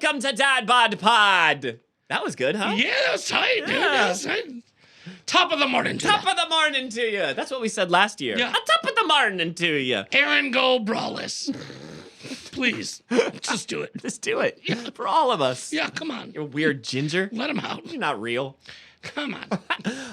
welcome to DadBodPod. That was good, huh? Yeah, that was tight, dude. That was tight. Top of the morning to Top of the morning to you. That's what we said last year. Yeah. Top of the morning to you. Aaron, go braless. Please, just do it. Just do it. For all of us. Yeah, come on. You weird ginger. Let him out. You're not real. Come on.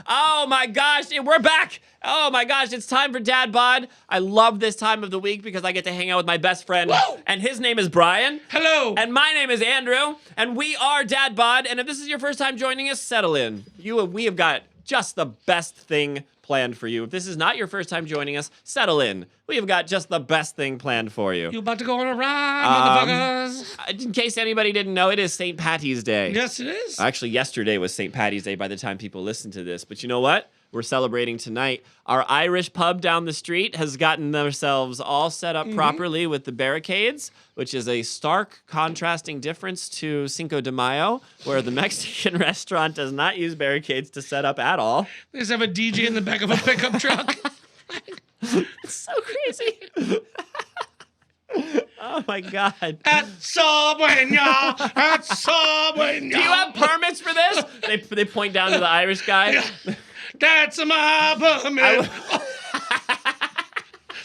Oh my gosh, we're back. Oh my gosh, it's time for Dad Bod. I love this time of the week because I get to hang out with my best friend. Whoa! And his name is Brian. Hello. And my name is Andrew. And we are Dad Bod. And if this is your first time joining us, settle in. We have got just the best thing planned for you. If this is not your first time joining us, settle in. We have got just the best thing planned for you. You about to go on a ride, motherfuckers? In case anybody didn't know, it is St. Patty's Day. Yes, it is. Actually, yesterday was St. Patty's Day by the time people listen to this. But you know what? We're celebrating tonight. Our Irish pub down the street has gotten themselves all set up properly with the barricades, which is a stark contrasting difference to Cinco de Mayo, where the Mexican restaurant does not use barricades to set up at all. They just have a DJ in the back of a pickup truck. It's so crazy. Oh my God. At Subway, at Subway, Do you have permits for this? They point down to the Irish guy. That's my permit.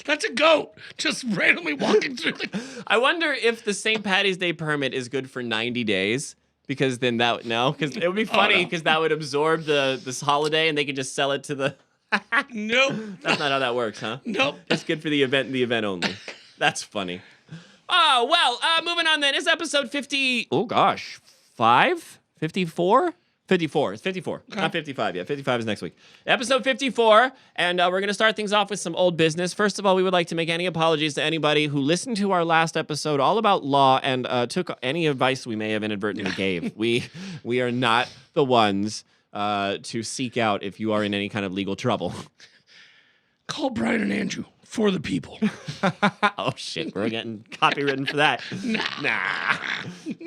That's a goat just randomly walking through the... I wonder if the St. Patty's Day permit is good for 90 days. Because then because it would be funny because that would absorb this holiday and they could just sell it to the... Nope. That's not how that works, huh? Nope. It's good for the event only. That's funny. Oh, well, moving on then. It's episode 50... Oh, gosh. 54? 54. It's 54. Okay. Not 55 yet. 55 is next week. Episode 54, and we're going to start things off with some old business. First of all, we would like to make any apologies to anybody who listened to our last episode all about law and took any advice we may have inadvertently gave. We are not the ones to seek out if you are in any kind of legal trouble. Call Brian and Andrew for the people. Oh, shit. We're getting copywritten for that. Nah.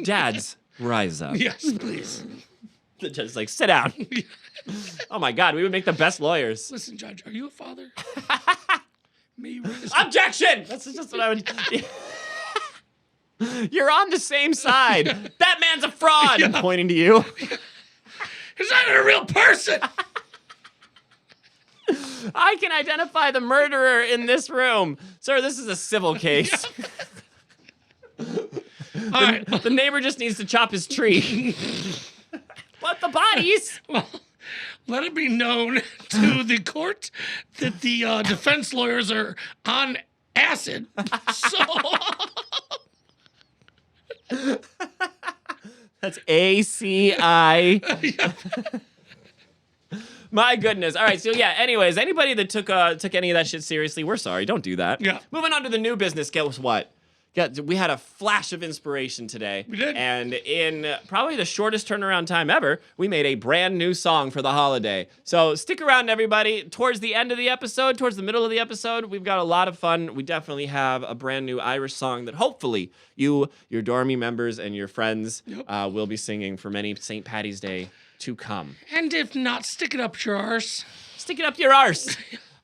Dads, rise up. Yes, please. The judge is like, sit down. Oh my God, we would make the best lawyers. Listen, Judge, are you a father? May you witness- Objection! That's just what I would... You're on the same side. That man's a fraud. I'm pointing to you. He's not even a real person. I can identify the murderer in this room. Sir, this is a civil case. All right. The neighbor just needs to chop his tree. But the bodies... Well, let it be known to the court that the defense lawyers are on acid. So... That's ACI. My goodness. All right. So yeah. Anyways, anybody that took any of that shit seriously, we're sorry. Don't do that. Yeah. Moving on to the new business. Guess what? We had a flash of inspiration today. We did. And in probably the shortest turnaround time ever, we made a brand new song for the holiday. So stick around, everybody. Towards the end of the episode, towards the middle of the episode, we've got a lot of fun. We definitely have a brand new Irish song that hopefully you, your Dormy members, and your friends will be singing for many St. Patty's Day to come. And if not, stick it up your arse. Stick it up your arse.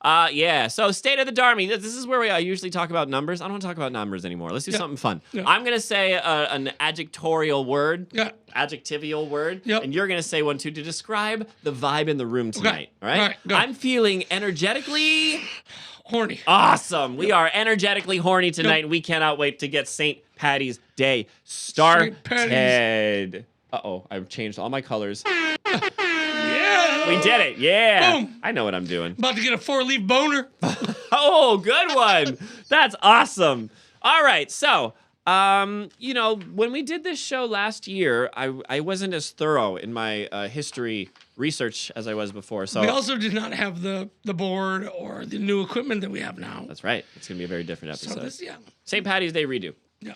Yeah, so State of the Darmy. This is where we usually talk about numbers. I don't want to talk about numbers anymore. Let's do something fun. Yeah. I'm going to say an adjectorial word, adjectival word, Yep. and you're going to say one too to describe the vibe in the room tonight. All right? All right, go. I'm feeling energetically Horny. awesome. We are energetically horny tonight, and we cannot wait to get St. Patty's Day started. Uh-oh, I've changed all my colors. Yeah. We did it. Yeah. Boom. I know what I'm doing. About to get a 4-leaf boner. Oh, good one. That's awesome. All right. So, when we did this show last year, I wasn't as thorough in my history research as I was before. So We also did not have the board or the new equipment that we have now. that's right. It's going to be a very different episode. So this, St. Patty's Day redo. Yeah.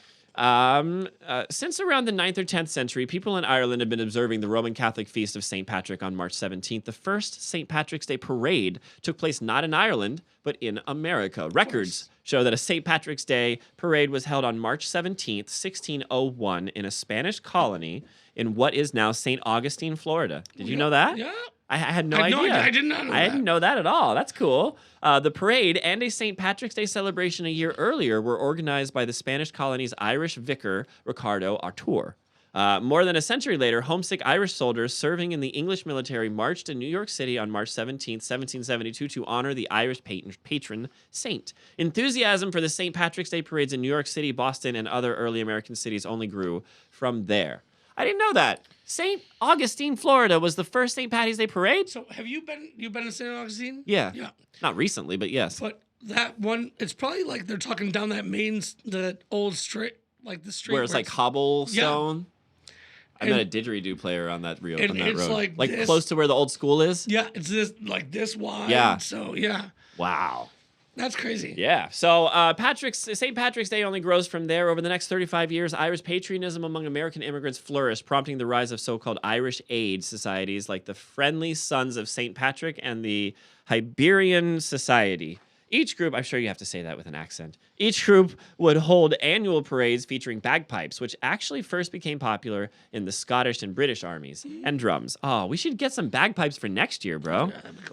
Since around the 9th or 10th century, people in Ireland have been observing the Roman Catholic feast of St. Patrick on March 17th. The first St. Patrick's Day parade took place not in Ireland, but in America. Records show that a St. Patrick's Day parade was held on March 17th, 1601, in a Spanish colony in what is now St. Augustine, Florida. Did you know that? Yeah. I had no idea. I did not know I that. didn't know that at all. That's cool. The parade and a St. Patrick's Day celebration a year earlier were organized by the Spanish colony's Irish vicar, Ricardo Artur. More than a century later, homesick Irish soldiers serving in the English military marched in New York City on March 17th, 1772 to honor the Irish patron saint. Enthusiasm for the St. Patrick's Day parades in New York City, Boston, and other early American cities only grew from there. I didn't know that. St. Augustine, Florida was the first St. Patty's Day parade? So have you been to St. Augustine? Yeah. Yeah. Not recently, but yes. But that one, it's probably like they're talking down that old street, like the street Where it's like cobblestone. Yeah. I met a didgeridoo player on that road. And it's road. like this, close to where the old school is? Yeah, it's this wide. Yeah. So, yeah. Wow. That's crazy. Yeah. So St. Patrick's Day only grows from there. Over the next 35 years, Irish patriotism among American immigrants flourished, prompting the rise of so-called Irish aid societies like the Friendly Sons of St. Patrick and the Hibernian Society. Each group, I'm sure you have to say that with an accent. Each group would hold annual parades featuring bagpipes, which actually first became popular in the Scottish and British armies, and drums. Oh, we should get some bagpipes for next year, bro.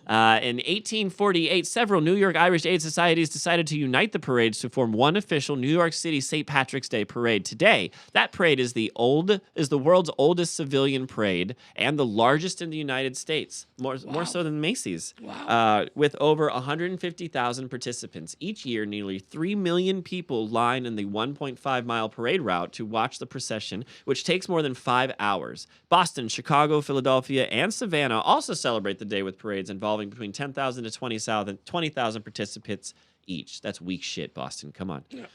In 1848, several New York Irish Aid Societies decided to unite the parades to form one official New York City St. Patrick's Day parade. Today, that parade is the world's oldest civilian parade and the largest in the United States, more so than Macy's. Wow. With over 150,000 participants. Each year, nearly 3 million people line in the 1.5-mile parade route to watch the procession, which takes more than 5 hours. Boston, Chicago, Philadelphia, and Savannah also celebrate the day with parades involving between 10,000 to 20,000 participants each. That's weak shit, Boston. Come on. Yeah.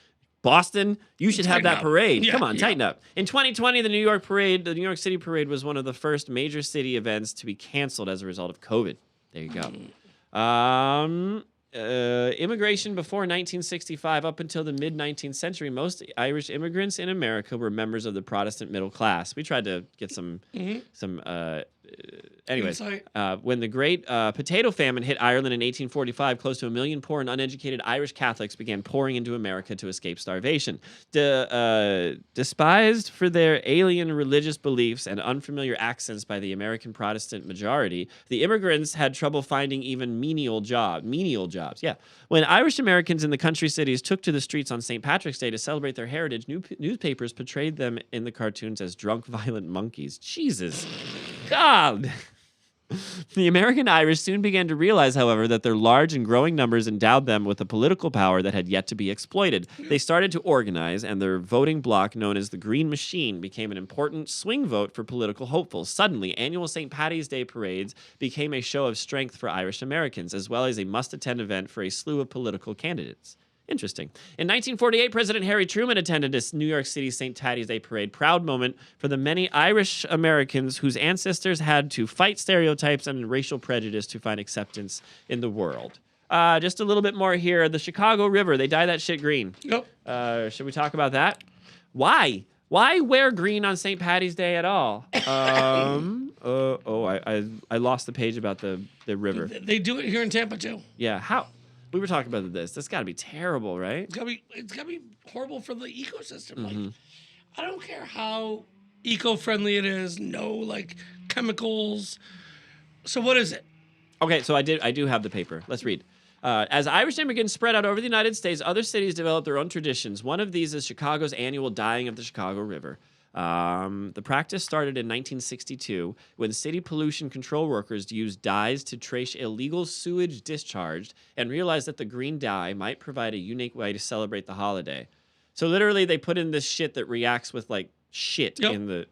Boston, you should have that parade. Yeah, Come on, tighten up. In 2020, the New York City parade was one of the first major city events to be canceled as a result of COVID. There you go. Immigration before 1965 up until the mid-19th century, most Irish immigrants in America were members of the Protestant middle class. We tried to get some anyways, when the Great Potato Famine hit Ireland in 1845, close to 1 million poor and uneducated Irish Catholics began pouring into America to escape starvation. Despised for their alien religious beliefs and unfamiliar accents by the American Protestant majority, the immigrants had trouble finding even menial jobs. Yeah. When Irish Americans in the country cities took to the streets on St. Patrick's Day to celebrate their heritage, newspapers portrayed them in the cartoons as drunk, violent monkeys. Jesus. God. The American Irish soon began to realize, however, that their large and growing numbers endowed them with a political power that had yet to be exploited. They started to organize, and their voting bloc, known as the Green Machine, became an important swing vote for political hopefuls. Suddenly, annual St. Paddy's Day parades became a show of strength for Irish Americans, as well as a must-attend event for a slew of political candidates. Interesting. In 1948, President Harry Truman attended this New York City St. Patty's Day parade. Proud moment for the many Irish Americans whose ancestors had to fight stereotypes and racial prejudice to find acceptance in the world. Just a little bit more here. The Chicago River, they dye that shit green. Nope. Should we talk about that? Why? Why wear green on St. Patty's Day at all? I lost the page about the river. They do it here in Tampa, too. Yeah, how? We were talking about this. That's got to be terrible, right? It's gotta be horrible for the ecosystem. Like, I don't care how eco-friendly it is. No, like chemicals. So what is it? Okay, so I do have the paper. Let's read. As Irish immigrants spread out over the United States, other cities developed their own traditions. One of these is Chicago's annual dyeing of the Chicago River. The practice started in 1962 when city pollution control workers used dyes to trace illegal sewage discharged and realized that the green dye might provide a unique way to celebrate the holiday. So literally they put in this shit that reacts with like shit in the...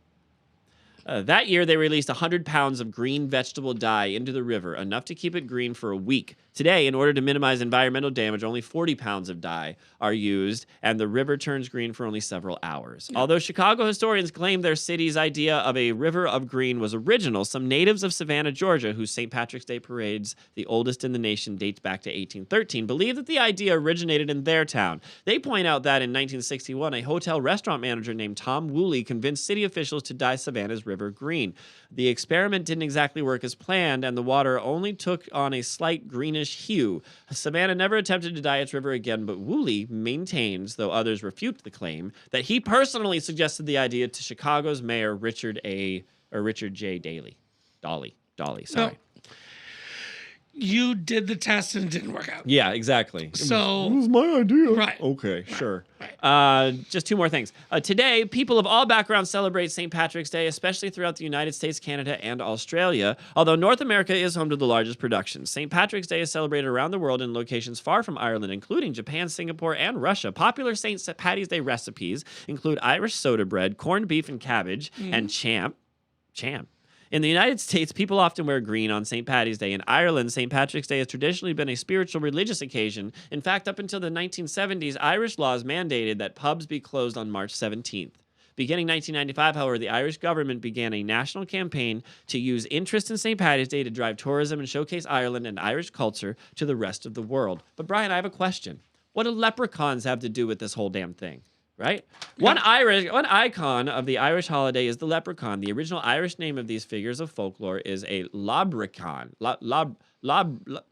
that year, they released 100 pounds of green vegetable dye into the river, enough to keep it green for a week. Today, in order to minimize environmental damage, only 40 pounds of dye are used, and the river turns green for only several hours. Although Chicago historians claim their city's idea of a river of green was original, some natives of Savannah, Georgia, whose St. Patrick's Day parades, the oldest in the nation, dates back to 1813, believe that the idea originated in their town. They point out that in 1961, a hotel restaurant manager named Tom Woolley convinced city officials to dye Savannah's river green. The experiment didn't exactly work as planned, and the water only took on a slight greenish hue. Savannah never attempted to dye its river again, but Woolley maintains, though others refute the claim, that he personally suggested the idea to Chicago's mayor Richard J. Dolly. Sorry. No. you did the test and it didn't work out. Yeah, exactly. So it was my idea. Right. Okay, sure. Right. Just two more things. Today, people of all backgrounds celebrate St. Patrick's Day, especially throughout the United States, Canada, and Australia. Although North America is home to the largest production, St. Patrick's Day is celebrated around the world in locations far from Ireland, including Japan, Singapore, and Russia. Popular St. Patty's Day recipes include Irish soda bread, corned beef and cabbage, and champ. In the United States, people often wear green on St. Paddy's Day. In Ireland, St. Patrick's Day has traditionally been a spiritual religious occasion. In fact, up until the 1970s, Irish laws mandated that pubs be closed on March 17th. Beginning 1995, however, the Irish government began a national campaign to use interest in St. Paddy's Day to drive tourism and showcase Ireland and Irish culture to the rest of the world. But Brian, I have a question. What do leprechauns have to do with this whole damn thing? Right? One icon of the Irish holiday is the leprechaun. The original Irish name of these figures of folklore is a lobrechaun.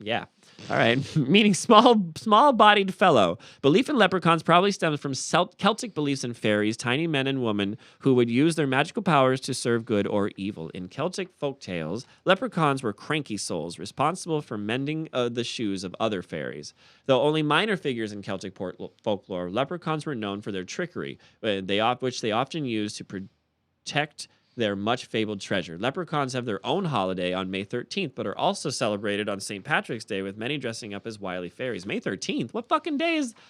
Yeah. All right. Meaning small-bodied fellow. Belief in leprechauns probably stems from Celtic beliefs in fairies, tiny men and women who would use their magical powers to serve good or evil. In Celtic folk tales, leprechauns were cranky souls responsible for mending the shoes of other fairies. Though only minor figures in Celtic folklore, leprechauns were known for their trickery, which they often used to protect their much-fabled treasure. Leprechauns have their own holiday on May 13th, but are also celebrated on St. Patrick's Day, with many dressing up as wily fairies. May 13th? What fucking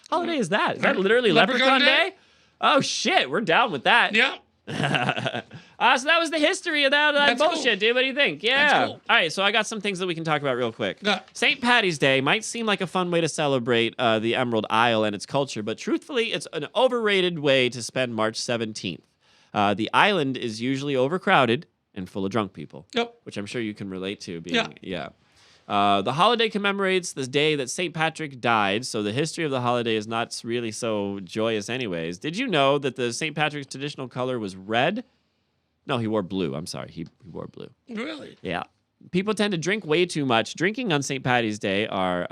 holiday is that? Is that literally Leprechaun Day? Oh, shit. We're down with that. Yeah. So that was the history of that bullshit, cool. dude. What do you think? Yeah. That's cool. All right, so I got some things that we can talk about real quick. Yeah. St. Paddy's Day might seem like a fun way to celebrate the Emerald Isle and its culture, but truthfully, it's an overrated way to spend March 17th. The island is usually overcrowded and full of drunk people. Yep. Which I'm sure you can relate to. The holiday commemorates the day that St. Patrick died, so the history of the holiday is not really so joyous anyways. Did you know that the St. Patrick's traditional color was red? No, he wore blue. I'm sorry. He wore blue. Really? Yeah. People tend to drink way too much. Drinking and St. Paddy's Day are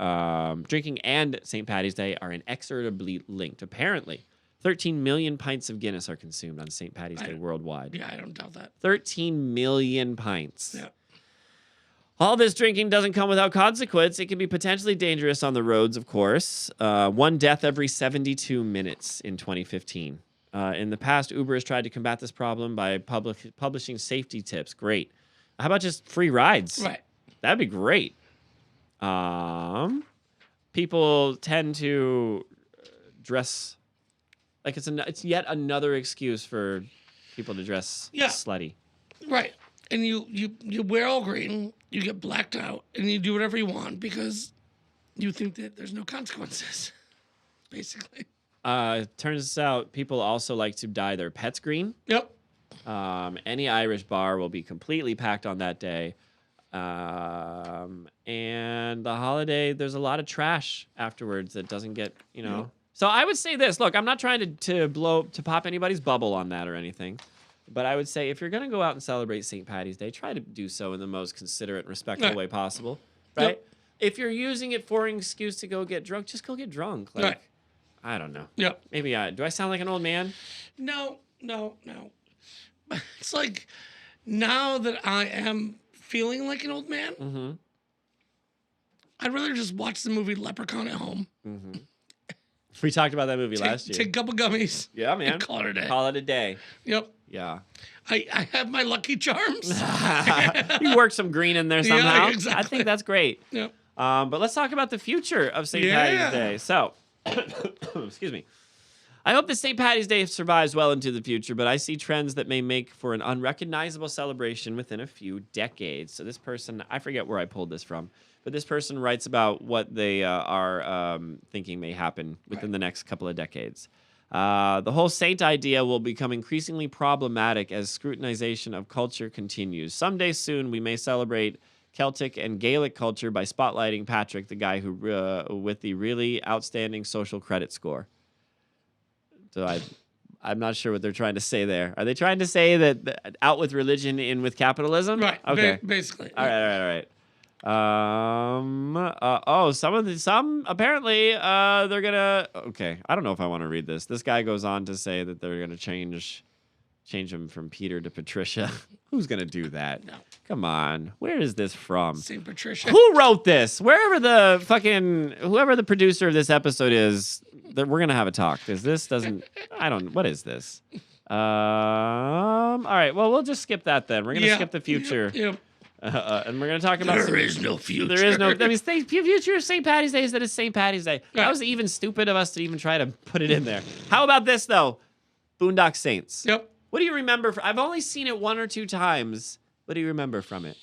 inexorably linked, apparently. 13 million pints of Guinness are consumed on St. Paddy's Day worldwide. Yeah, I don't doubt that. 13 million pints. Yeah. All this drinking doesn't come without consequence. It can be potentially dangerous on the roads, of course. One death every 72 minutes in 2015. In the past, Uber has tried to combat this problem by publishing safety tips. Great. How about just free rides? Right. That'd be great. People tend to dress like it's yet another excuse for people to dress slutty. Right. And you wear all green, you get blacked out, and you do whatever you want because you think that there's no consequences, basically. Turns out people also like to dye their pets green. Yep. Any Irish bar will be completely packed on that day. And the holiday, there's a lot of trash afterwards that doesn't get, Yep. So I would say this. Look, I'm not trying to pop anybody's bubble on that or anything. But I would say if you're going to go out and celebrate St. Paddy's Day, try to do so in the most considerate and respectful way possible. Right? Yep. If you're using it for an excuse to go get drunk, just go get drunk. Like, right. I don't know. Yep. Maybe do I sound like an old man? No. It's like now that I am feeling like an old man, Mm-hmm. I'd rather just watch the movie Leprechaun at home. Mm-hmm. We talked about that movie last year. Take a couple gummies. Yeah, man. And call it a day. Call it a day. Yep. Yeah. I have my Lucky Charms. You work some green in there somehow. Yeah, exactly. I think that's great. Yep. But let's talk about the future of St. Paddy's Day. So, excuse me. I hope that St. Paddy's Day survives well into the future, but I see trends that may make for an unrecognizable celebration within a few decades. So this person, I forget where I pulled this from, but this person writes about what they are thinking may happen within the next couple of decades. The whole saint idea will become increasingly problematic as scrutinization of culture continues. Someday soon, we may celebrate Celtic and Gaelic culture by spotlighting Patrick, the guy who with the really outstanding social credit score. So I'm not sure what they're trying to say there. Are they trying to say that out with religion, in with capitalism? Right. Okay. Basically. All right. Some apparently they're gonna. Okay, I don't know if I want to read this. This guy goes on to say that they're gonna change Change him from Peter to Patricia. Who's gonna do that? No. Come on. Where is this from? St. Patricia. Who wrote this? Whoever the producer of this episode is, we're gonna have a talk. Because this doesn't. What is this? All right. Well, we'll just skip that then. We're gonna skip the future. Yep. And we're gonna talk about. There is no future. There is no. I mean, future of St. Patty's Day is that it's St. Patty's Day. Right. That was even stupid of us to even try to put it in there. How about this though? Boondock Saints. Yep. What do you remember? I've only seen it 1 or 2 times. What do you remember from it?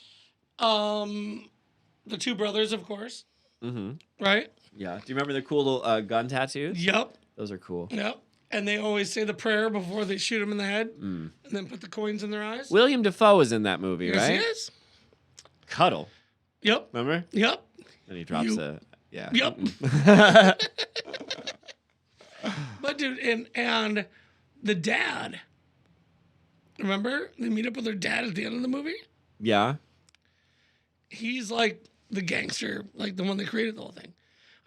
The two brothers, of course. Mm-hmm. Right? Yeah. Do you remember the cool little gun tattoos? Yep. Those are cool. Yep. And they always say the prayer before they shoot them in the head, and then put the coins in their eyes. William Dafoe is in that movie, Yes, right? he is. Cuddle. Yep. Remember? Yep. And he drops yeah. Yep. But dude, and the dad. Remember? They meet up with their dad at the end of the movie. Yeah. He's like the gangster, like the one that created the whole thing.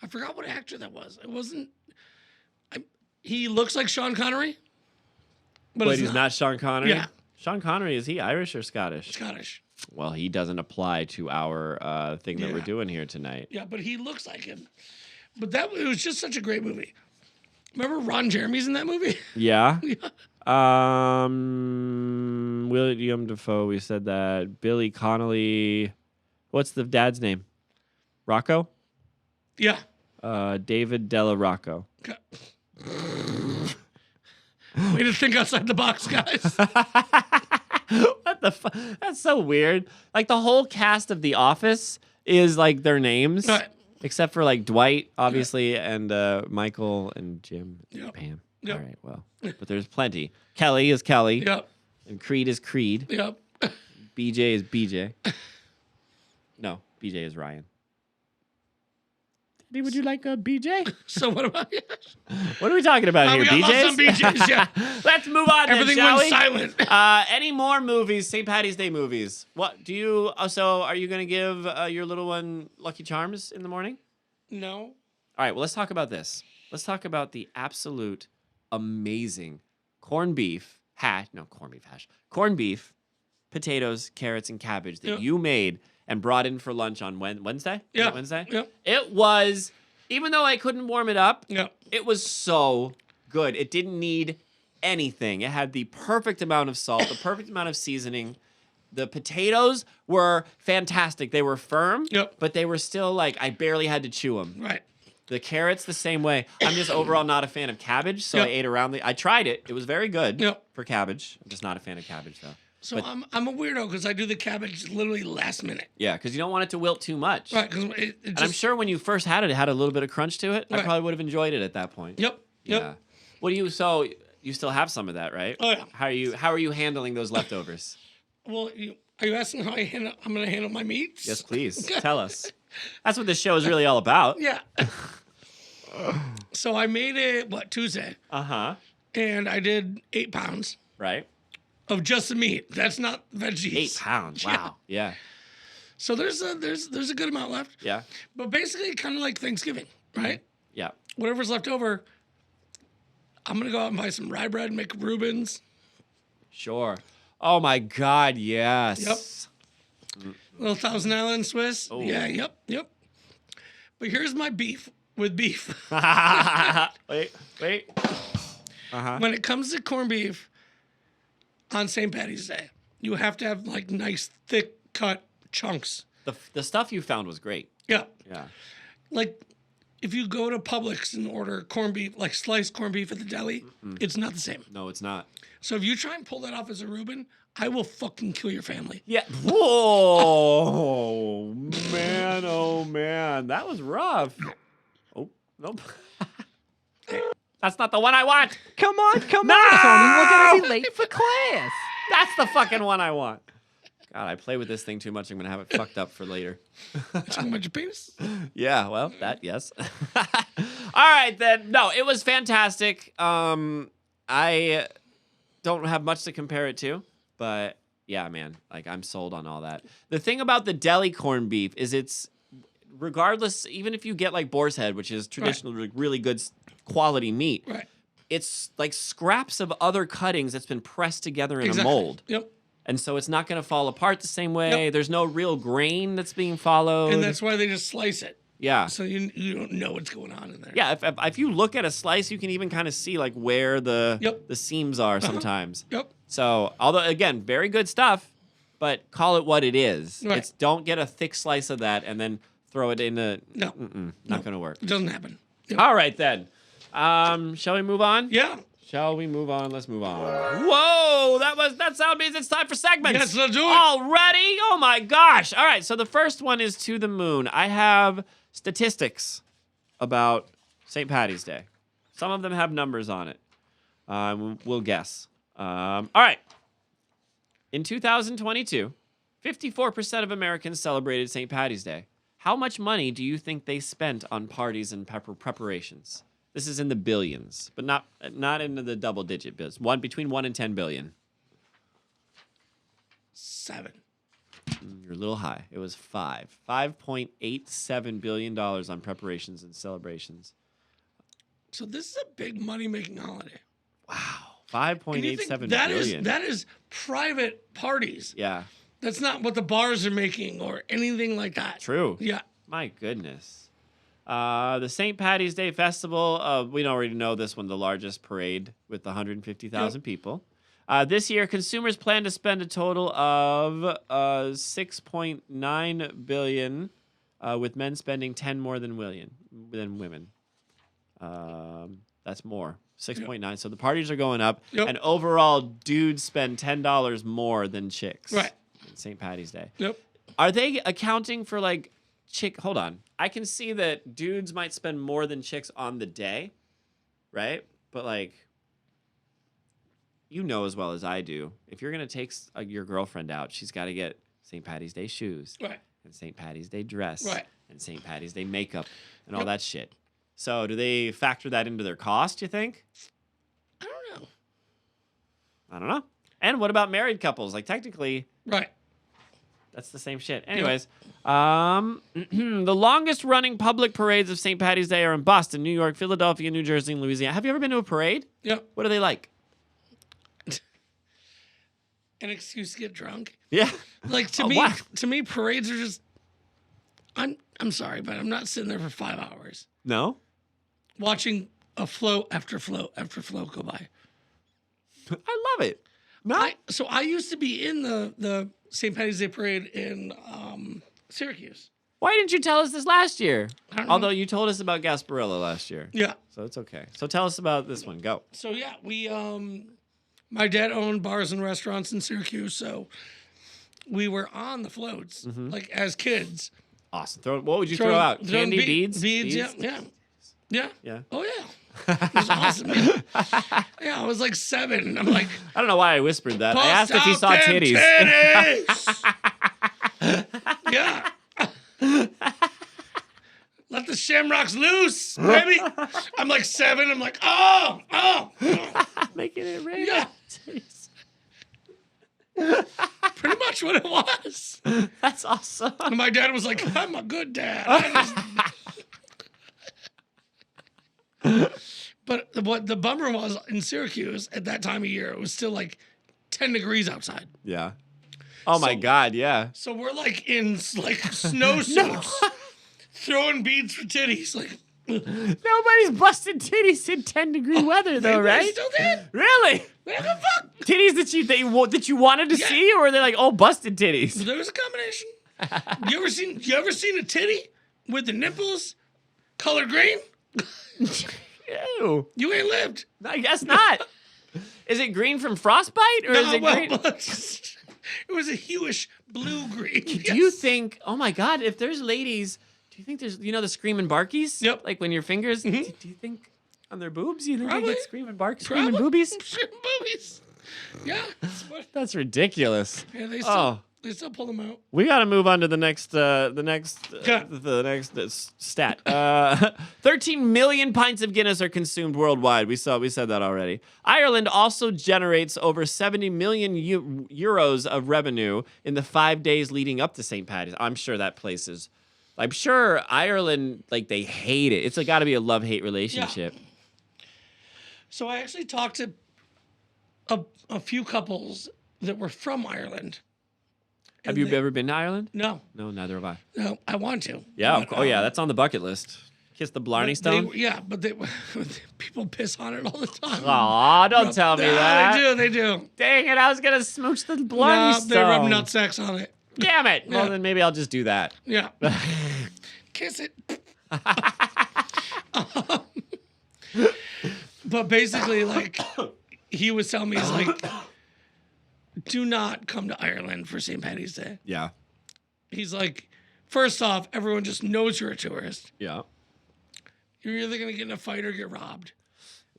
I forgot what actor that was. It wasn't. He looks like Sean Connery, but he's not Sean Connery. Yeah. Sean Connery, is he Irish or Scottish? Scottish. Well, he doesn't apply to our thing that we're Yeah. doing here tonight. Yeah, but he looks like him. But it was just such a great movie. Remember Ron Jeremy's in that movie? Yeah. Yeah. William Dafoe, we said that. Billy Connolly. What's the dad's name? Rocco? Yeah. David Della Rocco. Okay. Way to think outside the box, guys. What the fuck? That's so weird. Like the whole cast of The Office is like their names. Right. Except for like Dwight, obviously, and Michael and Jim and Yep. Pam. Yep. All right, well. But there's plenty. Kelly is Kelly. Yep. And Creed is Creed. Yep. BJ is BJ. No, BJ is Ryan. Daddy, would you like a BJ? So what about you? What are we talking about here? We got lost on BJs, yeah. Let's move on Everything then, shall went we? silent. Any more movies, St. Patty's Day movies? What do you, so are you going to give your little one Lucky Charms in the morning? No. All right, well, let's talk about this. Let's talk about the absolute amazing corned beef, potatoes, carrots, and cabbage that Yep. you made and brought in for lunch on Wednesday? Was Yeah. it Wednesday? Yep. It was, even though I couldn't warm it up, Yep. it was so good. It didn't need anything. It had the perfect amount of salt, the perfect amount of seasoning. The potatoes were fantastic. They were firm, Yep. but they were still like, I barely had to chew them. Right. The carrots, the same way. I'm just overall not a fan of cabbage, so Yep. I ate around I tried it. It was very good Yep. for cabbage. I'm just not a fan of cabbage, though. So I'm a weirdo because I do the cabbage literally last minute. Yeah, because you don't want it to wilt too much. Right. Because it And just. I'm sure when you first had it, it had a little bit of crunch to it. I Right. probably would have enjoyed it at that point. Yep. Yep. Yeah. What do you, so you still have some of that, right? Oh, yeah. How are you handling those leftovers? Well, are you asking how I'm going to handle my meats? Yes, please. Tell us. That's what this show is really all about. Yeah. So I made it, Tuesday? Uh-huh. And I did 8 pounds Right? of just the meat. That's not veggies. 8 pounds. Wow. Yeah. So there's a good amount left. Yeah. But basically kind of like Thanksgiving, right? Yeah. Whatever's left over, I'm going to go out and buy some rye bread, make Reubens. Sure. Oh my God, yes. Yep. Little Thousand Island Swiss. Oh. Yeah, yep. But here's my beef with beef. Wait. Uh-huh. When it comes to corned beef on St. Patty's Day, you have to have like nice, thick cut chunks. The stuff you found was great. Yeah. Yeah. Like if you go to Publix and order corned beef, like sliced corned beef at the deli, it's not the same. No, it's not. So if you try and pull that off as a Reuben, I will fucking kill your family. Yeah. Whoa, man. Oh, man. That was rough. Oh, nope. That's not the one I want. Come on, Tony. We're gonna be late for class. That's the fucking one I want. God, I play with this thing too much. I'm going to have it fucked up for later. Talking about your penis? Yeah, well, that, yes. All right, then. No, it was fantastic. I don't have much to compare it to, but yeah, man, like I'm sold on all that. The thing about the deli corned beef is it's, regardless, even if you get like boar's head, which is traditionally really good quality meat, Right. it's like scraps of other cuttings that's been pressed together in Exactly. a mold. Yep. And so it's not going to fall apart the same way. Yep. There's no real grain that's being followed. And that's why they just slice it. yeah. So you don't know what's going on in there. Yeah, if you look at a slice, you can even kind of see like where the Yep. the seams are sometimes. Yep. So, although again, very good stuff, but call it what it is. Right. It's don't get a thick slice of that and then throw it in a No. not going to work. It doesn't happen. Yep. All right then. Shall we move on? Yeah. Shall we move on? Let's move on. Whoa, that sound means it's time for segments. Yes, let's do it. Already? Oh my gosh. All right, so the first one is to the moon. I have statistics about St. Paddy's Day. Some of them have numbers on it. We'll guess. All right. In 2022, 54% of Americans celebrated St. Paddy's Day. How much money do you think they spent on parties and preparations? This is in the billions, but not into the double-digit bills. Between 1 and 10 billion. 7. You're a little high. It was $5.87 billion on preparations and celebrations. So this is a big money-making holiday. Wow, And you 5.87 think billion. that is private parties. Yeah, That's not what the bars are making or anything like that. true. Yeah. My goodness. The St. Paddy's Day Festival, we already know this one, the largest parade with 150,000 people. This year, consumers plan to spend a total of $6.9 billion, with men spending 10 more than women. That's more. 6.9. So the parties are going up, Yep. and overall, dudes spend $10 more than chicks. Right. On St. Paddy's Day. Yep. Are they accounting for like hold on. I can see that dudes might spend more than chicks on the day, right? But like, you know as well as I do, if you're going to take your girlfriend out, she's got to get St. Paddy's Day shoes. Right. And St. Paddy's Day dress. Right. And St. Paddy's Day makeup and all Yep. that shit. So do they factor that into their cost, you think? I don't know. I don't know. And what about married couples? Like technically, Right. that's the same shit. Anyways, the longest running public parades of St. Paddy's Day are in Boston, New York, Philadelphia, New Jersey, and Louisiana. Have you ever been to a parade? Yep. What are they like? An excuse to get drunk. Yeah. Like Oh, wow. to me, parades are just. I'm sorry, but I'm not sitting there for 5 hours No? watching a float after float after float go by. I love it. No? So I used to be in the St. Paddy's Day parade in Syracuse. Why didn't you tell us this last year? I don't know. Although you told us about Gasparilla last year. Yeah. So it's okay. So tell us about this one. Go. So yeah, we my dad owned bars and restaurants in Syracuse, so we were on the floats like as kids. Awesome. What would you throw out? throwing Candy, beads? Beads, yeah. Yeah. Oh yeah. It was awesome. Yeah. Yeah, I was like 7. I'm like, I don't know why I whispered that. I asked if he "Bust saw out them titties. titties!" Yeah. Let the shamrocks loose, baby. I'm like 7. I'm like, oh. Making it rain. Yeah. Pretty much what it was. That's awesome. And my dad was like, I'm a good dad. But what the bummer was in Syracuse at that time of year, it was still like 10 degrees outside. Yeah. Oh my God, yeah. So we're like in like snowsuits, throwing beads for titties. Like, Nobody's busted titties in 10-degree weather, though, they right? still did. Really? What the fuck? Titties that you wanted to Yeah. see, or were they like, oh, busted titties? There was a combination. You ever seen a titty with the nipples colored green? Ew. You ain't lived. I guess not. Is it green from frostbite, or is it green? it was a hewish blue green. Do you think? Oh my God! If there's ladies, do you think there's the screaming barkies? Yep. Like when your fingers. Do you think on their boobs? You think they Probably. get screaming Probably. screaming boobies? Screaming boobies. Yeah. That's ridiculous. Yeah, they still pull them out. We got to move on to the next stat. 13 million pints of Guinness are consumed worldwide. We said that already. Ireland also generates over 70 million euros of revenue in the 5 days leading up to St. Paddy's. I'm sure that place is. I'm sure Ireland, like, they hate it. It's got to be a love-hate relationship. So I actually talked to a few couples that were from Ireland. Have you ever been to Ireland? No. No, neither have I. No, I want to. Yeah. But, Oh, yeah. That's on the bucket list. Kiss the Blarney Stone. But people piss on it all the time. Aw, don't tell me that. They do. Dang it, I was going to smooch the Blarney Stone. They rub nutsack on it. Damn it. Yeah. Well, then maybe I'll just do that. Yeah. Kiss it. But basically, like, he was telling me, he's like, do not come to Ireland for St. Paddy's Day. Yeah. He's like, first off, everyone just knows you're a tourist. Yeah. You're either going to get in a fight or get robbed.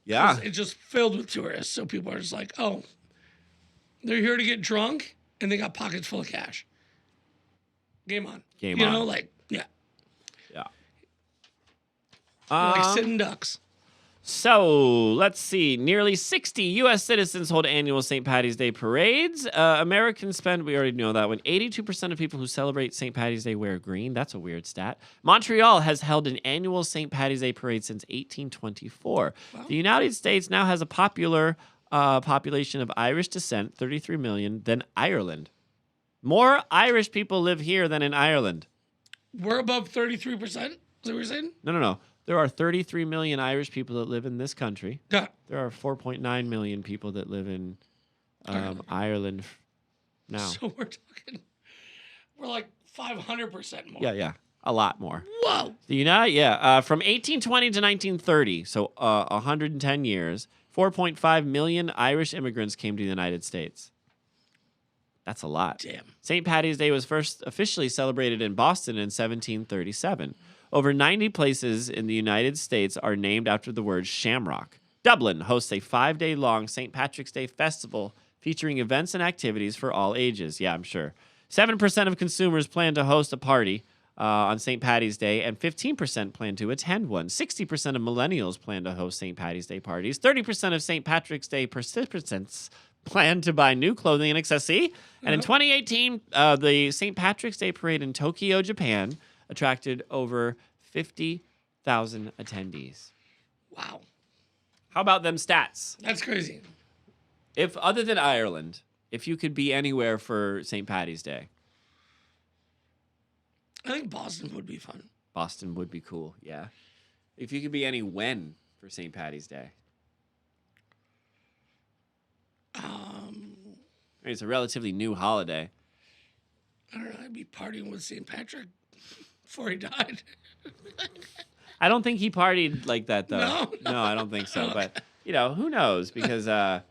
Yeah. It's just filled with tourists. So people are just like, oh, they're here to get drunk and they got pockets full of cash. Game on. Game you on. know, like, yeah. Yeah. Like sitting ducks. So let's see. Nearly 60 U.S. citizens hold annual St. Paddy's Day parades. Americans spend, we already know that one, 82% of people who celebrate St. Paddy's Day wear green. That's a weird stat. Montreal has held an annual St. Paddy's Day parade since 1824. Wow. The United States now has a popular population of Irish descent, 33 million, than Ireland. More Irish people live here than in Ireland. We're above 33%? Is that what you're saying? No. There are 33 million Irish people that live in this country. Yeah. There are 4.9 million people that live in Ireland now. So we're like 500% more. Yeah. A lot more. Whoa. From 1820 to 1930, so 110 years, 4.5 million Irish immigrants came to the United States. That's a lot. Damn. St. Paddy's Day was first officially celebrated in Boston in 1737. Over 90 places in the United States are named after the word shamrock. Dublin hosts a 5-day-long St. Patrick's Day festival featuring events and activities for all ages. Yeah, I'm sure. 7% of consumers plan to host a party on St. Paddy's Day, and 15% plan to attend one. 60% of millennials plan to host St. Paddy's Day parties. 30% of St. Patrick's Day participants plan to buy new clothing and accessories. And in 2018, the St. Patrick's Day parade in Tokyo, Japan, attracted over 50,000 attendees. Wow. How about them stats? That's crazy. If other than Ireland, if you could be anywhere for St. Paddy's Day, I think Boston would be fun. Boston would be cool, yeah. If you could be any when for St. Paddy's Day. I mean, it's a relatively new holiday. I don't know. I'd be partying with St. Patrick before he died. I don't think he partied like that, though. No, I don't think so. But, who knows? Because, I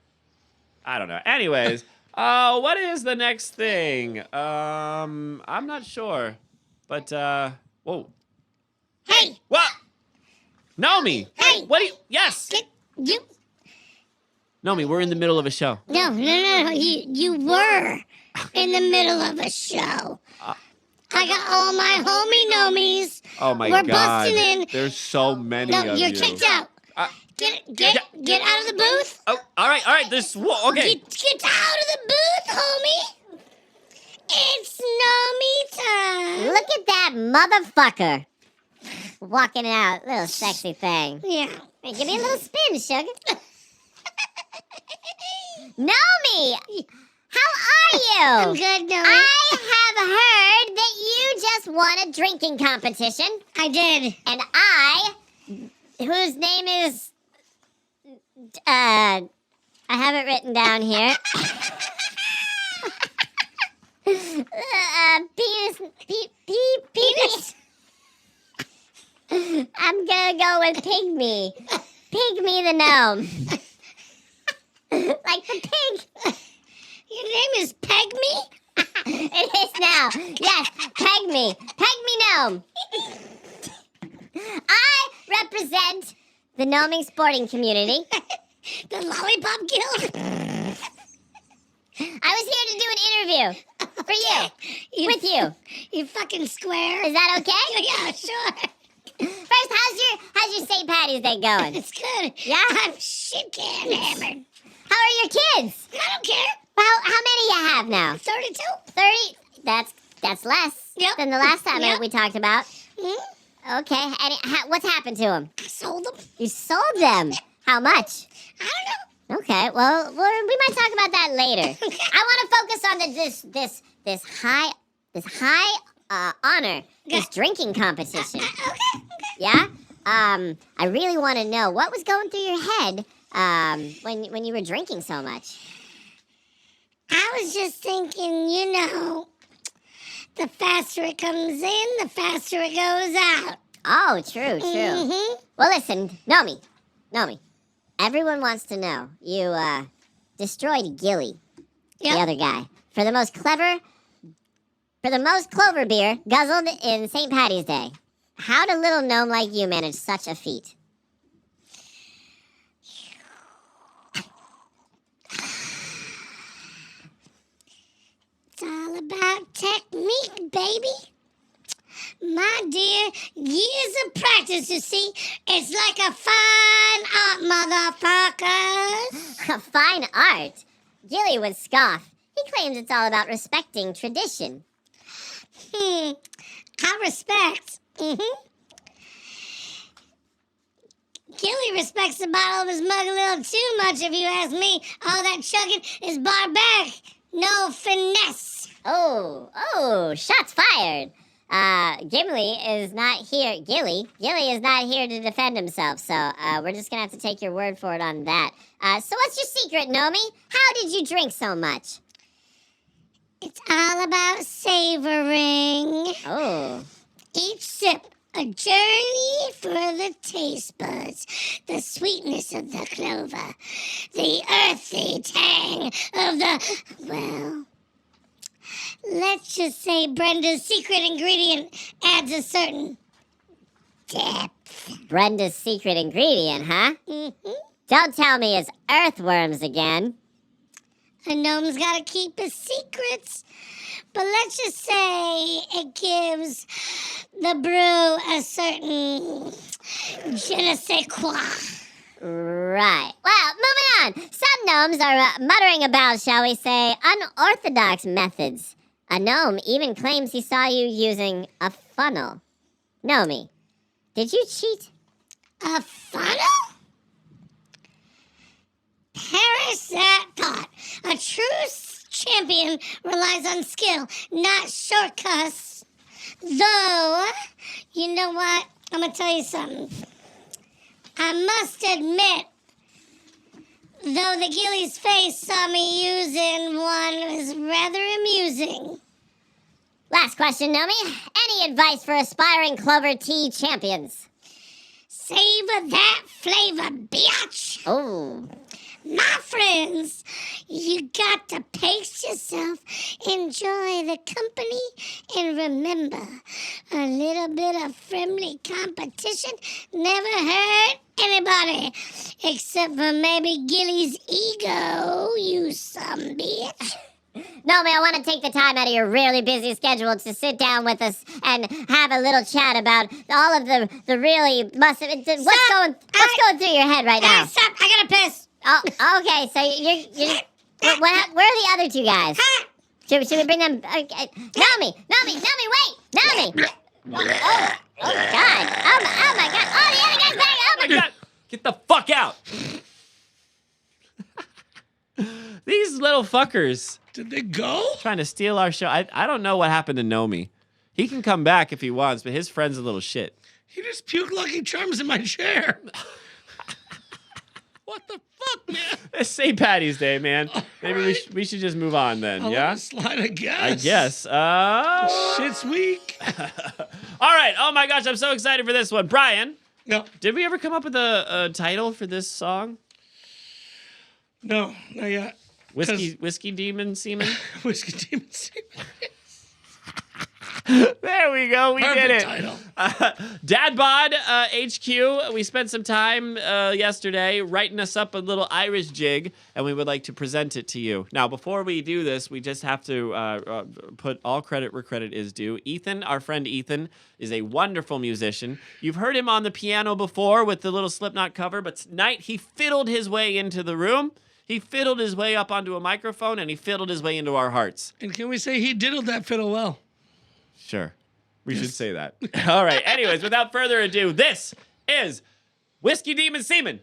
don't know. Anyways, what is the next thing? I'm not sure. But, whoa. Hey! What? Nomi! Hey! What do you... Yes! You... Nomi, we're in the middle of a show. No. You were in the middle of a show. I got all my homie nomies. Oh, my We're God. busting in. There's so many of you. No, you're kicked out. Get out of the booth. Oh, all right. Okay. Get out of the booth, homie. It's Nomi time. Look at that motherfucker. Walking out, little sexy thing. Yeah. Hey, give me a little spin, sugar. Nomi, how are you? I'm good, Nomi. I have heard that you just won a drinking competition. I did. And I, whose name is, I have it written down here. Penis. I'm gonna go with Pygmy. Pygmy the gnome. Like the pig. Your name is Pygmy? It is now. Yes, Pygmy. Pygmy gnome. I represent the gnoming sporting community. The Lollipop Guild. I was here to do an interview for you. With you. You fucking square. Is that okay? Yeah, sure. First, how's your St. Paddy's Day going? It's good. Yeah? I'm shit can hammered. How are your kids? I don't care. How many you have now? 32. 30? That's less than the last time we talked about. Mm-hmm. Okay. And what's happened to them? I sold them. You sold them? How much? I don't know. Okay, well, we might talk about that later. I want to focus on this high honor, this drinking competition. Okay. Yeah. I really want to know what was going through your head when you were drinking so much. I was just thinking, the faster it comes in, the faster it goes out. Oh, true. Mm-hmm. Well, listen, Nomi. Everyone wants to know. You destroyed Gilly, the other guy, for the most clover beer guzzled in St. Patty's Day. How did a little gnome like you manage such a feat? It's all about technique, baby. My dear, years of practice, you see. It's like a fine art, motherfuckers. Fine art? Gilly would scoff. He claims it's all about respecting tradition. I respect. Gilly respects the bottle of his mug a little too much, if you ask me. All that chugging is barbaric. No finesse. Oh, shots fired. Gilly is not here to defend himself, so we're just gonna have to take your word for it on that. So what's your secret, Nomi? How did you drink so much? It's all about savoring. Oh. Each sip, a journey for the taste buds. The sweetness of the clover. The earthy tang of the, let's just say Brenda's secret ingredient adds a certain depth. Brenda's secret ingredient, huh? Mm-hmm. Don't tell me it's earthworms again. A gnome's gotta keep his secrets. But let's just say it gives the brew a certain je ne sais quoi. Right. Well, moving on. Some gnomes are muttering about, shall we say, unorthodox methods. A gnome even claims he saw you using a funnel. Nomi, did you cheat? A funnel? Perish that thought. A true champion relies on skill, not shortcuts. Though, you know what? I'm going to tell you something. I must admit, though the Gilly's face saw me using one was rather amusing. Last question, Nomi. Any advice for aspiring Clover Tea champions? Savor that flavor, bitch. Oh. My friends, you got to pace yourself, enjoy the company, and remember, a little bit of friendly competition never hurt anybody, except for maybe Gilly's ego, you some bitch. Nomi, I want to take the time out of your really busy schedule to sit down with us and have a little chat about all of the really what's going through your head right now. Stop! I gotta piss. Oh, okay. So you're where are the other two guys? Should we bring them? Okay. Nomi, wait, Nomi. Oh God! Oh my God! Oh, the other guy's back! Oh my God! Get the fuck out! These little fuckers Did they go? trying to steal our show. I don't know what happened to Nomi. He can come back if he wants, but his friend's a little shit. He just puked Lucky Charms in my chair. What the fuck, man? It's St. Patty's Day, man. Maybe we should just move on then, I'll yeah? let it slide, I guess. I guess. Shit's weak. All right. Oh my gosh, I'm so excited for this one. Brian, No, did we ever come up with a title for this song? no, not yet. Whiskey Demon Semen? Whiskey Demon Semen. There we go. We did it. Title. DadBod HQ. We spent some time yesterday writing us up a little Irish jig, and we would like to present it to you. Now, before we do this, we just have to put all credit where credit is due. Ethan, our friend Ethan, is a wonderful musician. You've heard him on the piano before with the little Slipknot cover, but tonight he fiddled his way into the room. He fiddled his way up onto a microphone, and he fiddled his way into our hearts. And can we say he diddled that fiddle well? Sure. We should say that. All right. Anyways, without further ado, this is Whiskey Demon Semen.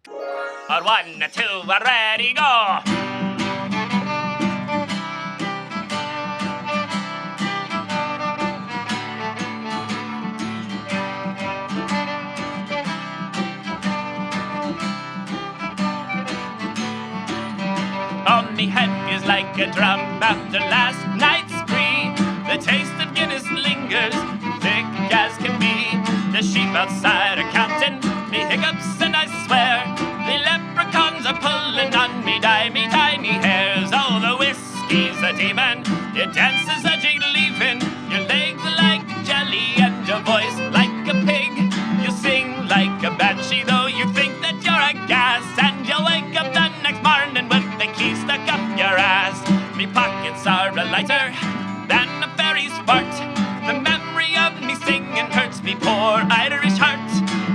On 1, 2, ready, go! On me head is like a drum after last night's spree. The taste of Guinness lingers, thick as can be. The sheep outside are counting me hiccups, and I swear the leprechauns are pulling on me tiny hairs. Oh, the whiskey's a demon, your dance is a jig leaving. Your legs are like jelly and your voice like a pig. You sing like a banshee, though you think that you're a gas. And you wake up the next morning with the key stuck up your ass. Me pockets are a lighter than a fairy's fart. The memory of me singing hurts me poor Irish heart.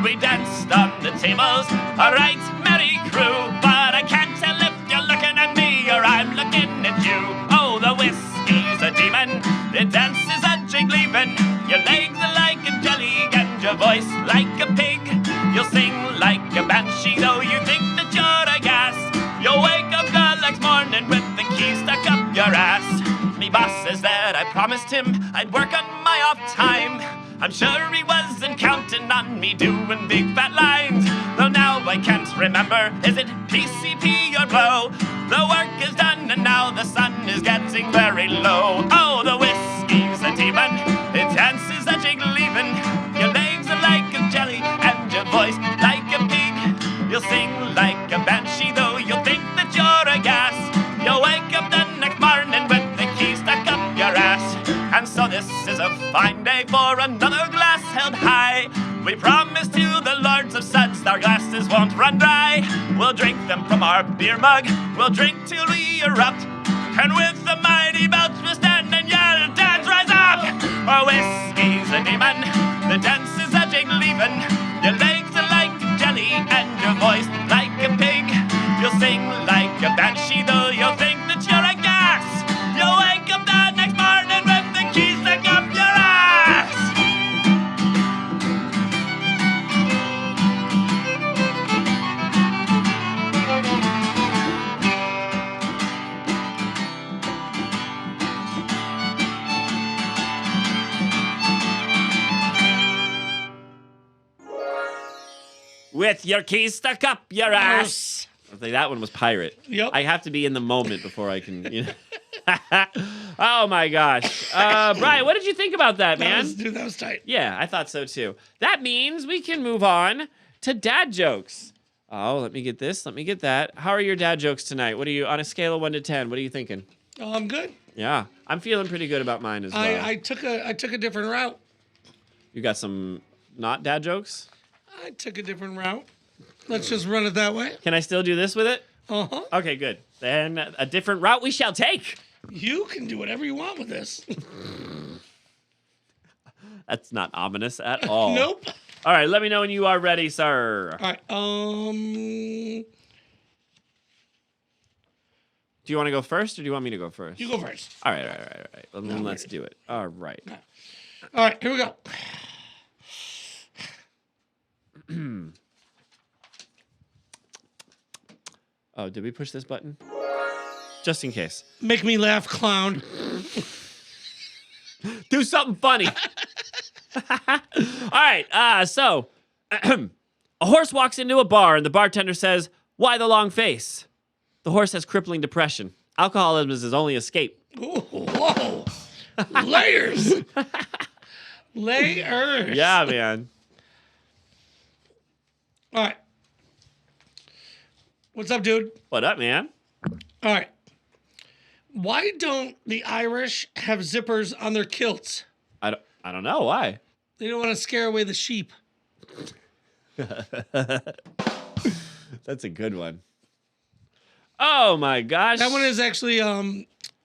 We danced on the tables, alright, merry crew, but I can't tell if you're looking at me or I'm looking at you. Oh, the whiskey's a demon, the dance is a jig leaving. Your legs are like a jelly and your voice like a pig. You'll sing like a banshee, though you think that you're a gas. You'll wake up the next morning with the key stuck up your ass. Me boss says that I promised him I'd work on my off time. I'm sure he wasn't counting on me doing big fat lines. Though now I can't remember, is it PCP or blow? The work is done and now the sun is getting very low. Oh, the whiskey's a demon, it dances a jig leaving. Your legs are like a jelly and your voice like a pig. You'll sing like a banshee, though you'll think that you're a gas. You'll wake up the next morning with the key stuck up your ass. And so this is a fine day for another glass held high. We promise to the lords of suds our glasses won't run dry. We'll drink them from our beer mug, we'll drink till we erupt. And with the mighty belch we'll stand and yell, dance, rise up! Our whiskey's a demon, the dance is a jig leaving. Your legs are like jelly and your voice like a pig. You'll sing like a banshee, though you'll think that you're a gas. You'll wake up the next morning with the keys stuck up your ass. With your keys stuck up your ass. I think that one was pirate. Yep. I have to be in the moment before I can. You know. Oh my gosh, Brian, what did you think about that, man? That was tight. Yeah, I thought so too. That means we can move on to dad jokes. Oh, let me get this. Let me get that. How are your dad jokes tonight? What are you on a scale of 1 to 10? What are you thinking? Oh, I'm good. Yeah, I'm feeling pretty good about mine as well. I took a different route. You got some not dad jokes? I took a different route. Let's just run it that way. Can I still do this with it? Uh-huh. Okay, good. Then a different route we shall take. You can do whatever you want with this. That's not ominous at all. Nope. All right, let me know when you are ready, sir. All right. Do you want to go first, or do you want me to go first? You go first. All right. Well, then let's do it. All right. All right, here we go. Oh, did we push this button? Just in case. Make me laugh, clown. Do something funny. All right. So a horse walks into a bar and the bartender says, "Why the long face?" The horse has crippling depression. Alcoholism is his only escape. Ooh, whoa. Layers. Layers. Yeah, man. All right. What's up, dude? What up, man? All right. Why don't the Irish have zippers on their kilts? I don't know why. They don't want to scare away the sheep. That's a good one. Oh my gosh. That one is actually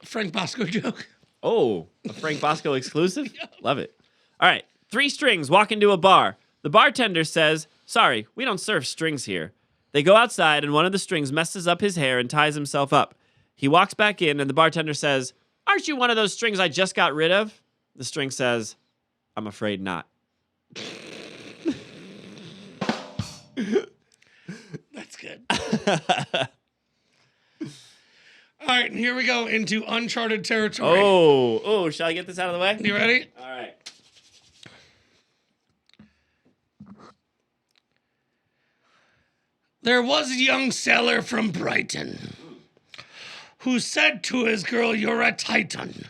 Frank Bosco joke. Oh, a Frank Bosco exclusive? Love it. All right. 3 strings walk into a bar. The bartender says, "Sorry, we don't serve strings here." They go outside and one of the strings messes up his hair and ties himself up. He walks back in and the bartender says, "Aren't you one of those strings I just got rid of?" The string says, "I'm afraid not." That's good. All right, and here we go into uncharted territory. Oh, shall I get this out of the way? You ready? All right. There was a young sailor from Brighton who said to his girl, "You're a Titan."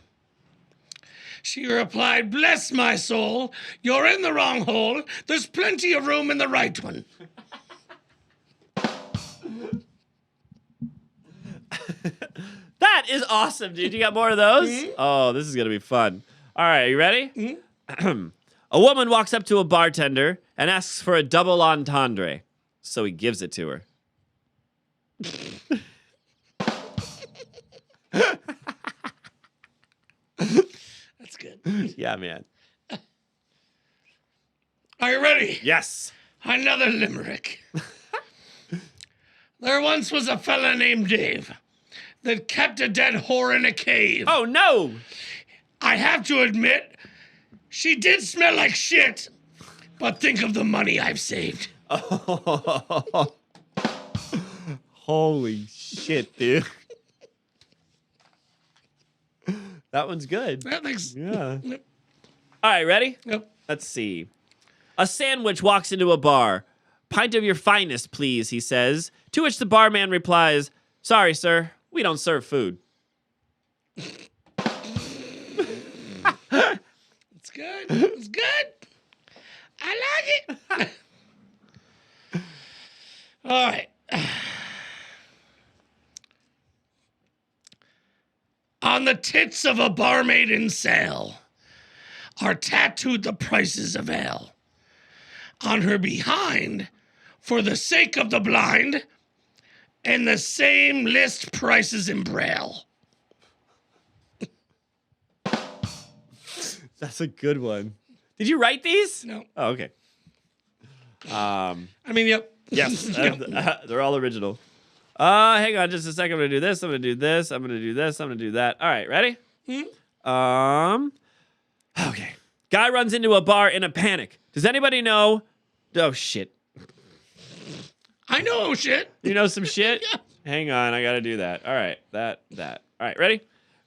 She replied, "Bless my soul, you're in the wrong hole. There's plenty of room in the right one." That is awesome, dude. You got more of those? Mm-hmm. Oh, this is going to be fun. All right, are you ready? Mm-hmm. A woman walks up to a bartender and asks for a double entendre. So he gives it to her. That's good. Yeah, man. Are you ready? Yes. Another limerick. There once was a fella named Dave that kept a dead whore in a cave. Oh, no. I have to admit, she did smell like shit, but think of the money I've saved. Oh. Holy shit, dude. That one's good. Yeah. Yep. All right, ready? Yep. Let's see. A sandwich walks into a bar. "Pint of your finest, please," he says. To which the barman replies, "Sorry, sir, we don't serve food." It's good. It's good. I like it. All right. On the tits of a barmaid in sale are tattooed the prices of ale. On her behind, for the sake of the blind, and the same list prices in braille. That's a good one. Did you write these? No. Oh, okay. I mean, yep. Yes, they're all original. Hang on just a second. I'm going to do this. I'm going to do this. I'm going to do this. I'm going to do that. All right, ready? Okay. Guy runs into a bar in a panic. Does anybody know? Oh, shit. I know shit. You know some shit? Yeah. Hang on. I got to do that. All right. That. All right, ready?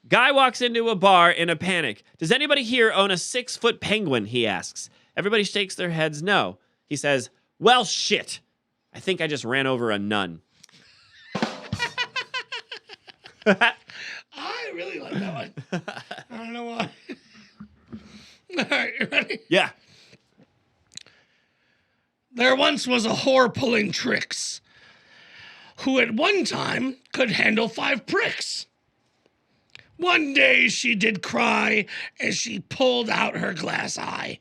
Guy walks into a bar in a panic. Does anybody here own a 6-foot penguin? He asks. Everybody shakes their heads no. He says, "Well, shit. I think I just ran over a nun." I really like that one. I don't know why. All right, you ready? Yeah. There once was a whore pulling tricks who at one time could handle 5 pricks. One day she did cry as she pulled out her glass eye.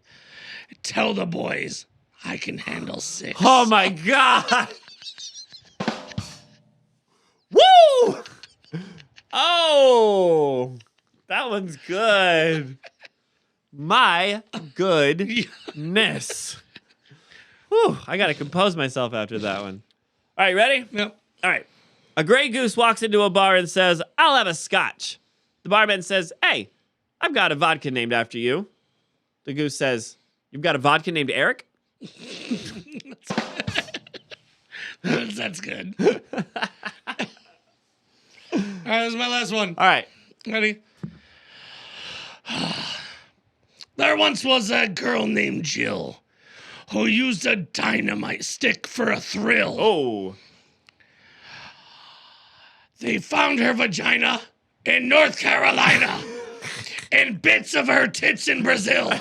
Tell the boys I can handle 6. Oh, my God. Woo! Oh, that one's good. My goodness. Whew, I got to compose myself after that one. All right, ready? Yep. All right. A gray goose walks into a bar and says, "I'll have a scotch." The barman says, "Hey, I've got a vodka named after you." The goose says, "You've got a vodka named Eric?" That's good. All right, this is my last one. All right. Ready? There once was a girl named Jill who used a dynamite stick for a thrill. Oh. They found her vagina in North Carolina and bits of her tits in Brazil.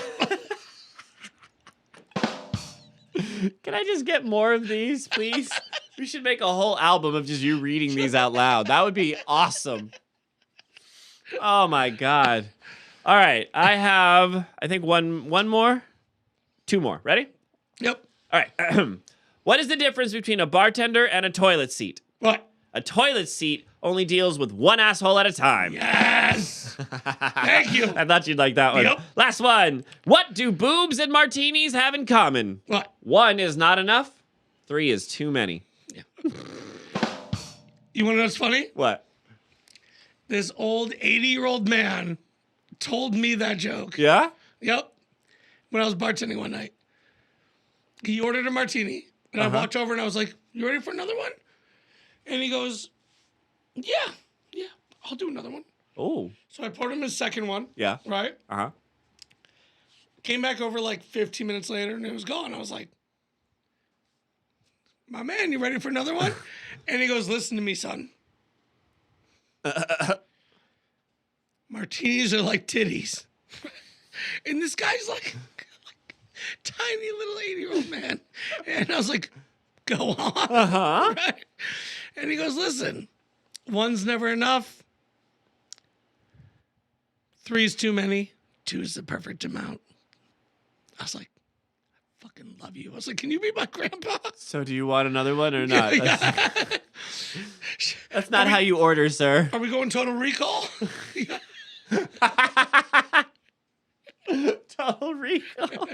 Can I just get more of these, please? We should make a whole album of just you reading these out loud. That would be awesome. Oh, my God. All right. I have, I think, one more. 2 more. Ready? Yep. All right. What is the difference between a bartender and a toilet seat? What? A toilet seat only deals with one asshole at a time. Yes. Thank you. I thought you'd like that one. Yep. Last one. What do boobs and martinis have in common? What? 1 is not enough. 3 is too many. Yeah. You want to know what's funny? What? This old 80-year-old man told me that joke. Yeah? Yep. When I was bartending one night. He ordered a martini. And I walked over and I was like, "You ready for another one?" And he goes, yeah, I'll do another one. Oh. So I poured him his second one. Yeah. Right? Uh-huh. Came back over like 15 minutes later and it was gone. I was like, my man, you ready for another one? And he goes, listen to me, son. Martinis are like titties. And this guy's like tiny little 80-year-old man. And I was like, go on. Uh-huh. Right? And he goes, listen, one's never enough. 3's too many. 2's the perfect amount. I was like, I fucking love you. I was like, can you be my grandpa? So do you want another one or not? Yeah. That's not how you order, sir. Are we going total recall? Total recall.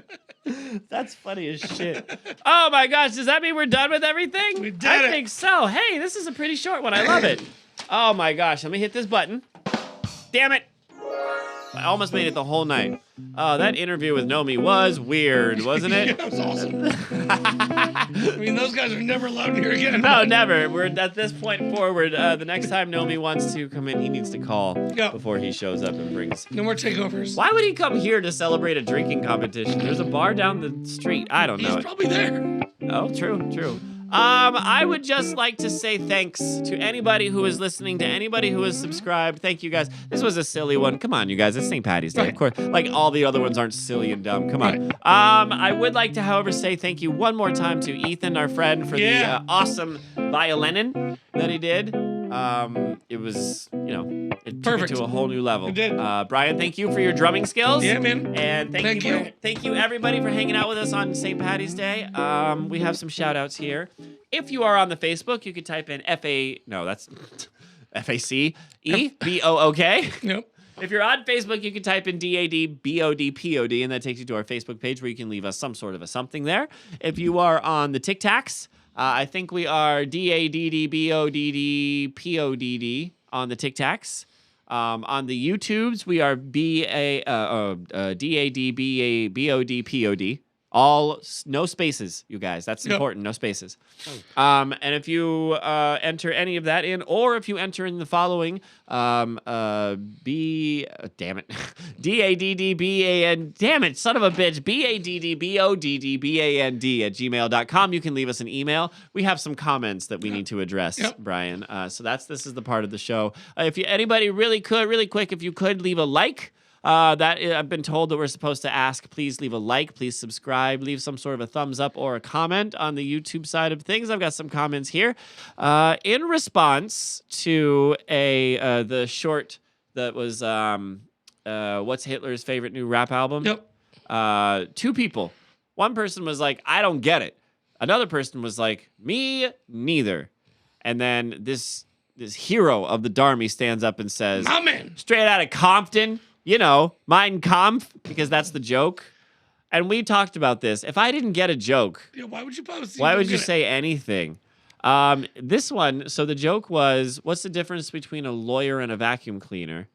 That's funny as shit. Oh my gosh, does that mean we're done with everything? We did I it. think so. Hey, this is a pretty short one. I love it. Oh my gosh, let me hit this button. Damn it. I almost made it the whole night. Oh, that interview with Nomi was weird, wasn't it? Yeah, it was awesome. I mean, those guys are never allowed in here again. No, never. We're at this point forward. The next time Nomi wants to come in, he needs to call before he shows up and brings. No more takeovers. Why would he come here to celebrate a drinking competition? There's a bar down the street. I don't know. He's probably there. Oh, true. I would just like to say thanks to anybody who is listening, to anybody who has subscribed. Thank you guys. This was a silly one. Come on, you guys. It's St. Patty's Day, of course. Like all the other ones aren't silly and dumb. Come on. I would like to, however, say thank you one more time to Ethan, our friend, for the awesome violinin that he did. It was, it took it to a whole new level. It did. Brian, thank you for your drumming skills. Yeah, man. And thank you everybody for hanging out with us on St. Patty's Day. We have some shout outs here. If you are on the Facebook, you could type in FACEBOOK. Nope. If you're on Facebook, you can type in DadBodPod, and that takes you to our Facebook page where you can leave us some sort of a something there. If you are on the TikToks, I think we are DadBodPodd on the TikToks. On the YouTubes, we are DadBodPod. All no spaces, you guys. That's important. No spaces. And if you enter any of that in, or if you enter in the following, damn it, DADDBAN, damn it, son of a bitch, BADDBODDBAND@gmail.com. You can leave us an email. We have some comments that we need to address, Brian. So this is the part of the show. If anybody really quick, if you could leave a like. I've been told that we're supposed to ask, please leave a like, please subscribe, leave some sort of a thumbs up or a comment on the YouTube side of things. I've got some comments here. In response to the short that was, what's Hitler's favorite new rap album? Yep. Two people. One person was like, I don't get it. Another person was like, me neither. And then this hero of the Darmy stands up and says, My man. Straight out of Compton. Mein Kampf, because that's the joke. And we talked about this. If I didn't get a joke, why would you post? Why would you say anything? This one, so the joke was, what's the difference between a lawyer and a vacuum cleaner?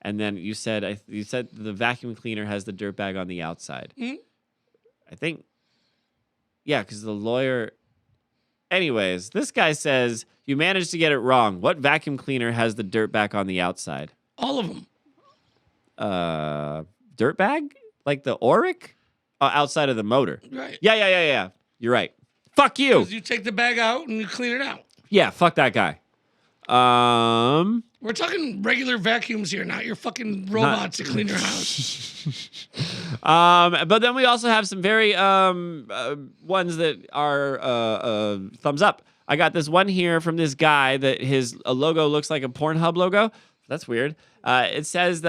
And then you said the vacuum cleaner has the dirt bag on the outside. Mm-hmm. I think, because the lawyer... Anyways, this guy says, you managed to get it wrong. What vacuum cleaner has the dirt bag on the outside? All of them. Dirt bag? Like the Auric? Outside of the motor. Right. Yeah. You're right. Fuck you. Because you take the bag out and you clean it out. Yeah, fuck that guy. We're talking regular vacuums here, not your fucking robots that clean your house. But then we also have some very ones that are thumbs up. I got this one here from this guy that his logo looks like a Pornhub logo. That's weird. It says,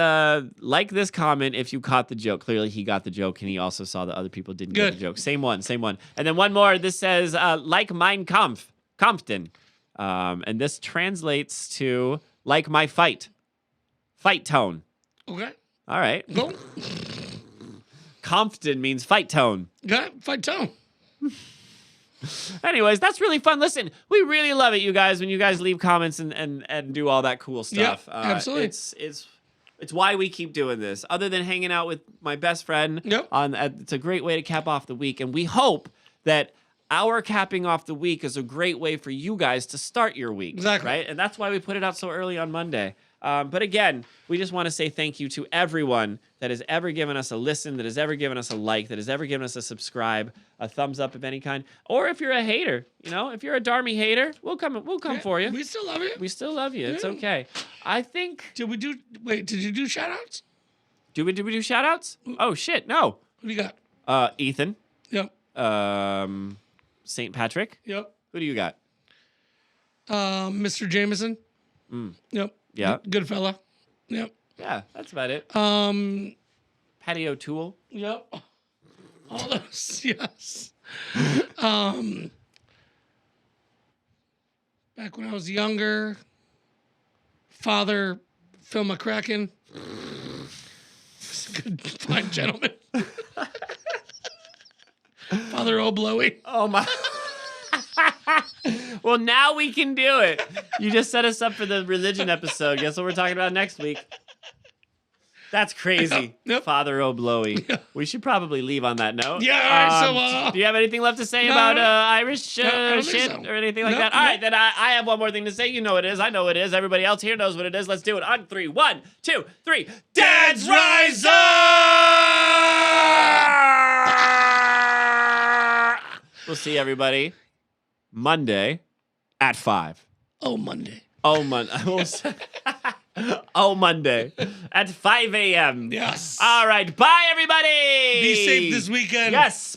like this comment if you caught the joke. Clearly he got the joke, and he also saw that other people didn't get the joke. Same one. And then one more. This says, like Mein Kampf, Compton. And this translates to, like my fight. Fight tone. Okay. All right. Go. Compton means fight tone. Yeah, fight tone. Anyways, that's really fun. Listen, we really love it, you guys, when you guys leave comments and do all that cool stuff. Yeah, absolutely. It's why we keep doing this. Other than hanging out with my best friend, it's a great way to cap off the week. And we hope that our capping off the week is a great way for you guys to start your week. Exactly. Right? And that's why we put it out so early on Monday. But again, we just want to say thank you to everyone that has ever given us a listen, that has ever given us a like, that has ever given us a subscribe, a thumbs up of any kind. Or if you're a hater, if you're a Darmy hater, we'll come for you. We still love you. We still love you. It's Yeah. okay. I think. Did you do shout outs? Did we do shout outs? Oh shit, no. What do you got? Ethan. Yep. St. Patrick. Yep. Who do you got? Mr. Jameson. Yep. Yeah. Good fella. Yep. Yeah, that's about it. Patty O'Toole. Yep. All those, yes. Back when I was younger, Father Phil McCracken. He's a good, fine gentleman. Father O'Blowy. Oh my. Well, now we can do it. You just set us up for the religion episode. Guess what we're talking about next week? That's crazy. Yep. Father O'Blowy. Yep. We should probably leave on that note. Yeah, all right, so, do you have anything left to say no, about no. Irish No, I don't think shit so. or anything like No, that? All no. right, then I have one more thing to say. You know it is. I know it is. Everybody else here knows what it is. Let's do it on 3. 1, 2, 3. Dads Rise Up! We'll see everybody Monday at 5. Oh, Monday. Oh, oh, Monday at 5 a.m. Yes. All right. Bye, everybody. Be safe this weekend. Yes.